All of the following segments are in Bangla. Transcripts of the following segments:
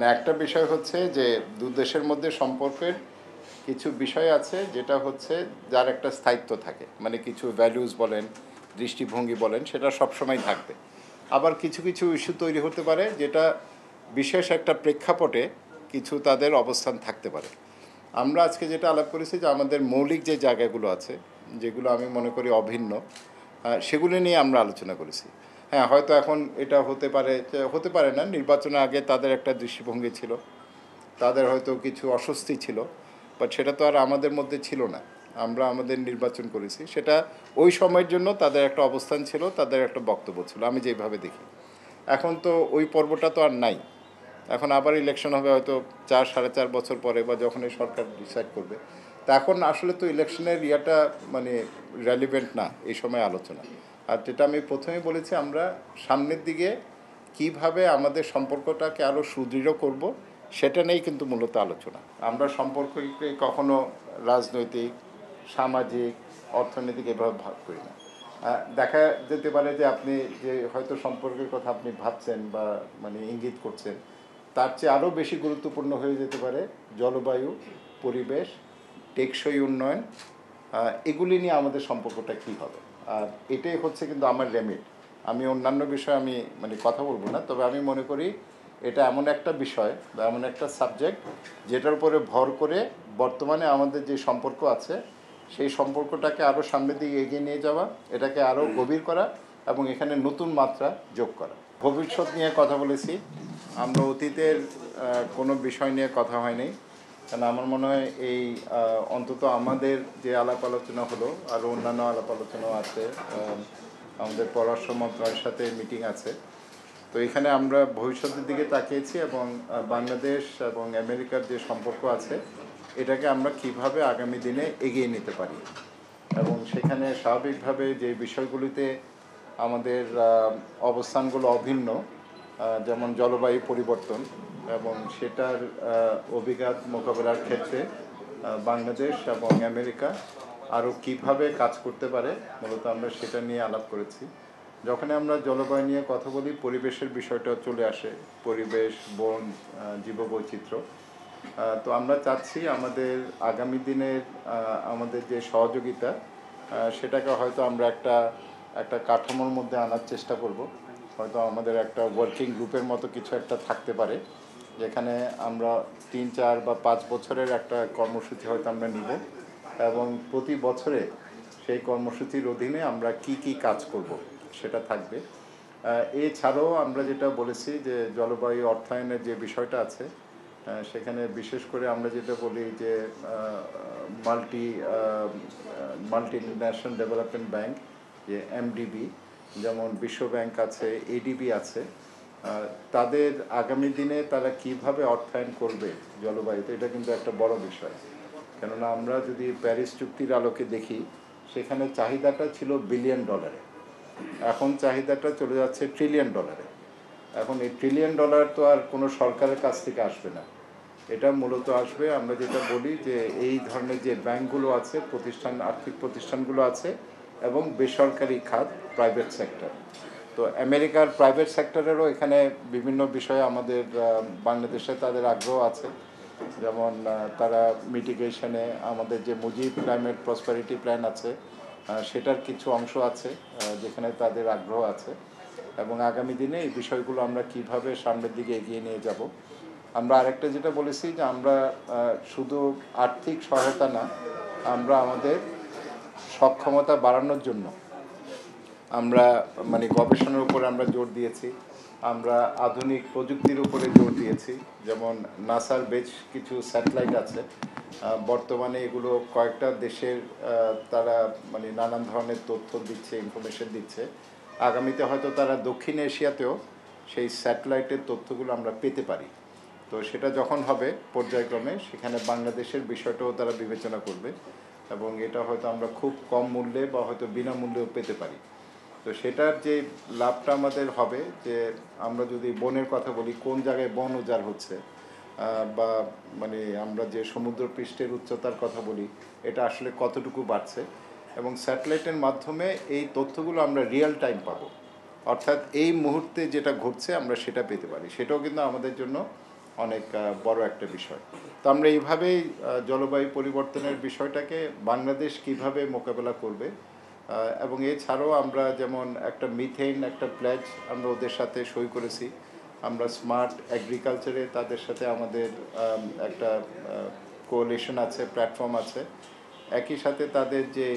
মানে একটা বিষয় হচ্ছে যে দু দেশের মধ্যে সম্পর্কের কিছু বিষয় আছে যেটা হচ্ছে যার একটা স্থায়িত্ব থাকে, মানে কিছু ভ্যালুজ বলেন, দৃষ্টিভঙ্গি বলেন, সেটা সবসময় থাকবে। আবার কিছু কিছু ইস্যু তৈরি হতে পারে যেটা বিশেষ একটা প্রেক্ষাপটে কিছু তাদের অবস্থান থাকতে পারে। আমরা আজকে যেটা আলাপ করেছি যে আমাদের মৌলিক যে জায়গাগুলো আছে, যেগুলো আমি মনে করি অভিন্ন, সেগুলি নিয়ে আমরা আলোচনা করেছি। হ্যাঁ, হয়তো এখন এটা হতে পারে না, নির্বাচনের আগে তাদের একটা দৃষ্টিভঙ্গি ছিল, তাদের হয়তো কিছু অস্বস্তি ছিল, বাট সেটা তো আর আমাদের মধ্যে ছিল না। আমরা আমাদের নির্বাচন করেছি, সেটা ওই সময়ের জন্য তাদের একটা অবস্থান ছিল, তাদের একটা বক্তব্য ছিল, আমি যেভাবে দেখি। এখন তো ওই পর্বটা তো আর নাই। এখন আবার ইলেকশন হবে হয়তো 4-4.5 বছর পরে, বা যখন এই সরকার ডিসাইড করবে। তা এখন আসলে তো ইলেকশনের ইয়াটা মানে রেলিভেন্ট না এই সময় আলোচনা। আর যেটা আমি প্রথমেই বলেছি, আমরা সামনের দিকে কিভাবে আমাদের সম্পর্কটাকে আরও সুদৃঢ় করব, সেটা নিয়েই কিন্তু মূলত আলোচনা। আমরা সম্পর্ককে কখনো রাজনৈতিক, সামাজিক, অর্থনৈতিক এভাবে ভাগ করি না। দেখা যেতে পারে যে আপনি যে হয়তো সম্পর্কের কথা আপনি ভাবছেন বা মানে ইঙ্গিত করছেন, তার চেয়ে আরও বেশি গুরুত্বপূর্ণ হয়ে যেতে পারে জলবায়ু, পরিবেশ, টেকসই উন্নয়ন, এগুলি নিয়ে আমাদের সম্পর্কটা কী হবে। আর এটাই হচ্ছে কিন্তু আমার রেমিট। আমি অন্যান্য বিষয়ে আমি মানে কথা বলবো না, তবে আমি মনে করি এটা এমন একটা বিষয় বা এমন একটা সাবজেক্ট যেটার উপরে ভর করে বর্তমানে আমাদের যে সম্পর্ক আছে সেই সম্পর্কটাকে আরও সামনের দিকে এগিয়ে নিয়ে যাওয়া, এটাকে আরও গভীর করা এবং এখানে নতুন মাত্রা যোগ করা। ভবিষ্যৎ নিয়ে কথা বলেছি, আমরা অতীতের কোনো বিষয় নিয়ে কথা হয়নি। কারণ আমার মনে হয় এই অন্তত আমাদের যে আলাপ আলোচনা হলো, আরও অন্যান্য আলাপ আলোচনাও আছে, আমাদের পররাষ্ট্র মন্ত্রণালয়ের সাথে মিটিং আছে। তো এখানে আমরা ভবিষ্যতের দিকে তাকিয়েছি এবং বাংলাদেশ এবং আমেরিকার যে সম্পর্ক আছে এটাকে আমরা কিভাবে আগামী দিনে এগিয়ে নিতে পারি, এবং সেখানে স্বাভাবিকভাবে যে বিষয়গুলিতে আমাদের অবস্থানগুলো অভিন্ন, যেমন জলবায়ু পরিবর্তন, এবং সেটার অভিঘাত মোকাবেলার ক্ষেত্রে বাংলাদেশ এবং আমেরিকা আরও কীভাবে কাজ করতে পারে, মূলত আমরা সেটা নিয়ে আলাপ করেছি। যখন আমরা জলবায়ু নিয়ে কথা বলি, পরিবেশের বিষয়টা চলে আসে, পরিবেশ, বন, জীববৈচিত্র্য। তো আমরা চাচ্ছি আমাদের আগামী দিনের আমাদের যে সহযোগিতা, সেটাকে হয়তো আমরা একটা কাঠামোর মধ্যে আনার চেষ্টা করব। হয়তো আমাদের একটা ওয়ার্কিং গ্রুপের মতো কিছু একটা থাকতে পারে, যেখানে আমরা 3, 4 বা 5 বছরের একটা কর্মসূচি হয়তো আমরা নিব, এবং প্রতি বছরে সেই কর্মসূচির অধীনে আমরা কি কি কাজ করব সেটা থাকবে। এছাড়াও আমরা যেটা বলেছি যে জলবায়ু অর্থায়নের যে বিষয়টা আছে, সেখানে বিশেষ করে আমরা যেটা বলি যে মাল্টি ন্যাশনাল ডেভেলপমেন্ট ব্যাংক, যে এমডিবি, যেমন বিশ্ব ব্যাংক আছে, এডিবি আছে, তাদের আগামী দিনে তারা কিভাবে অর্থায়ন করবে জলবায়ুতে, এটা কিন্তু একটা বড় বিষয়। কেননা আমরা যদি প্যারিস চুক্তির আলোকে দেখি, সেখানে চাহিদাটা ছিল বিলিয়ন ডলারে, এখন চাহিদাটা চলে যাচ্ছে ট্রিলিয়ন ডলারে। এখন এই ট্রিলিয়ন ডলার তো আর কোনো সরকারের কাছ থেকে আসবে না, এটা মূলত আসবে, আমরা যেটা বলি যে এই ধরনের যে ব্যাংকগুলো আছে, আর্থিক প্রতিষ্ঠানগুলো আছে, এবং বেসরকারি খাত, প্রাইভেট সেক্টর। তো আমেরিকার প্রাইভেট সেক্টরেরও এখানে বিভিন্ন বিষয়ে আমাদের বাংলাদেশে তাদের আগ্রহ আছে। যেমন তারা মিটিগেশনে আমাদের যে মুজিব ক্লাইমেট প্রসপারিটি প্ল্যান আছে, সেটার কিছু অংশ আছে যেখানে তাদের আগ্রহ আছে, এবং আগামী দিনে এই বিষয়গুলো আমরা কিভাবে সামনের দিকে এগিয়ে নিয়ে যাব। আমরা আরেকটা যেটা বলেছি যে আমরা শুধু আর্থিক সহায়তা না, আমরা আমাদের সক্ষমতা বাড়ানোর জন্য আমরা মানে গবেষণার উপরে আমরা জোর দিয়েছি, আমরা আধুনিক প্রযুক্তির উপরে জোর দিয়েছি। যেমন নাসার বেশ কিছু স্যাটেলাইট আছে, বর্তমানে এগুলো কয়েকটা দেশের তারা মানে নানান ধরনের তথ্য দিচ্ছে, ইনফরমেশন দিচ্ছে। আগামীতে হয়তো তারা দক্ষিণ এশিয়াতেও সেই স্যাটেলাইটের তথ্যগুলো আমরা পেতে পারি। তো সেটা যখন হবে পর্যায়ক্রমে, সেখানে বাংলাদেশের বিষয়টাও তারা বিবেচনা করবে, এবং এটা হয়তো আমরা খুব কম মূল্যে বা হয়তো বিনামূল্যেও পেতে পারি। তো সেটার যে লাভটা আমাদের হবে, যে আমরা যদি বনের কথা বলি, কোন জায়গায় বন উজাড় হচ্ছে, বা মানে আমরা যে সমুদ্রপৃষ্ঠের উচ্চতার কথা বলি, এটা আসলে কতটুকু বাড়ছে, এবং স্যাটেলাইটের মাধ্যমে এই তথ্যগুলো আমরা রিয়েল টাইম পাবো। অর্থাৎ এই মুহূর্তে যেটা ঘটছে আমরা সেটা পেতে পারি, সেটাও কিন্তু আমাদের জন্য অনেক বড় একটা বিষয়। তো আমরা এইভাবেই জলবায়ু পরিবর্তনের বিষয়টাকে বাংলাদেশ কিভাবে মোকাবেলা করবে, এবং এছাড়াও আমরা যেমন একটা মিথেন একটা প্ল্যাজ আমরা ওদের সাথে সই করেছি। আমরা স্মার্ট এগ্রিকালচারে তাদের সাথে আমাদের একটা কোঅলিশন আছে, প্ল্যাটফর্ম আছে। একই সাথে তাদের যে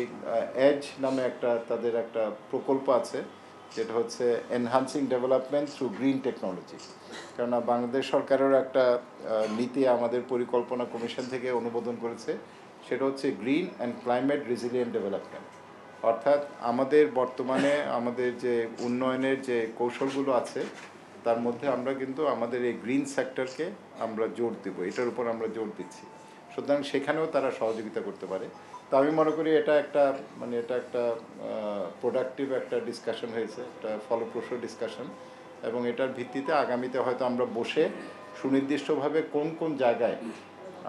এজ নামে একটা তাদের একটা প্রকল্প আছে, যেটা হচ্ছে enhancing development through green technology. কেননা বাংলাদেশ সরকারেরও একটা নীতি আমাদের পরিকল্পনা কমিশন থেকে অনুমোদন করেছে, সেটা হচ্ছে green and climate resilient development. অর্থাৎ আমাদের বর্তমানে আমাদের যে উন্নয়নের যে কৌশলগুলো আছে তার মধ্যে আমরা কিন্তু আমাদের এই গ্রিন সেক্টরকে আমরা জোর দেবো, এটার উপর আমরা জোর দিচ্ছি। সুতরাং সেখানেও তারা সহযোগিতা করতে পারে। তো আমি মনে করি এটা একটা এটা একটা প্রোডাক্টিভ একটা ডিসকাশন হয়েছে, একটা ফলপ্রসূ ডিসকাশন, এবং এটার ভিত্তিতে আগামীতে হয়তো আমরা বসে সুনির্দিষ্টভাবে কোন কোন জায়গায়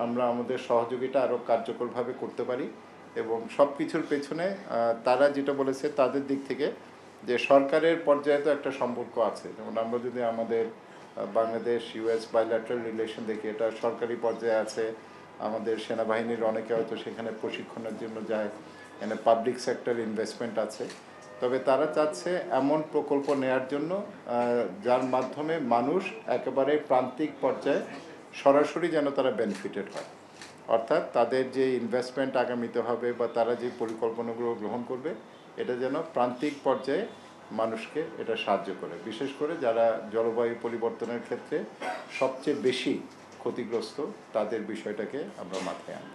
আমরা আমাদের সহযোগিতা আরও কার্যকরভাবে করতে পারি। এবং সব কিছুর পেছনে তারা যেটা বলেছে তাদের দিক থেকে যে সরকারের পর্যায়ে তো একটা সম্পর্ক আছে, যেমন আমরা যদি আমাদের বাংলাদেশ ইউএস বাইল্যাটারাল রিলেশন দেখি, এটা সরকারি পর্যায়ে আছে। আমাদের সেনাবাহিনীর অনেকে হয়তো সেখানে প্রশিক্ষণের জন্য যায়, এখানে পাবলিক সেক্টর ইনভেস্টমেন্ট আছে। তবে তারা চাচ্ছে এমন প্রকল্প নেয়ার জন্য যার মাধ্যমে মানুষ একেবারে প্রান্তিক পর্যায়ে সরাসরি যেন তারা বেনিফিটেড হয়। অর্থাৎ তাদের যে ইনভেস্টমেন্ট আগামীতে হবে বা তারা যে পরিকল্পনাগুলো গ্রহণ করবে, এটা যেন প্রান্তিক পর্যায়ে মানুষকে এটা সাহায্য করে, বিশেষ করে যারা জলবায়ু পরিবর্তনের ক্ষেত্রে সবচেয়ে বেশি ক্ষতিগ্রস্ত, তাদের বিষয়টাকে আমরা মাথায় আনব।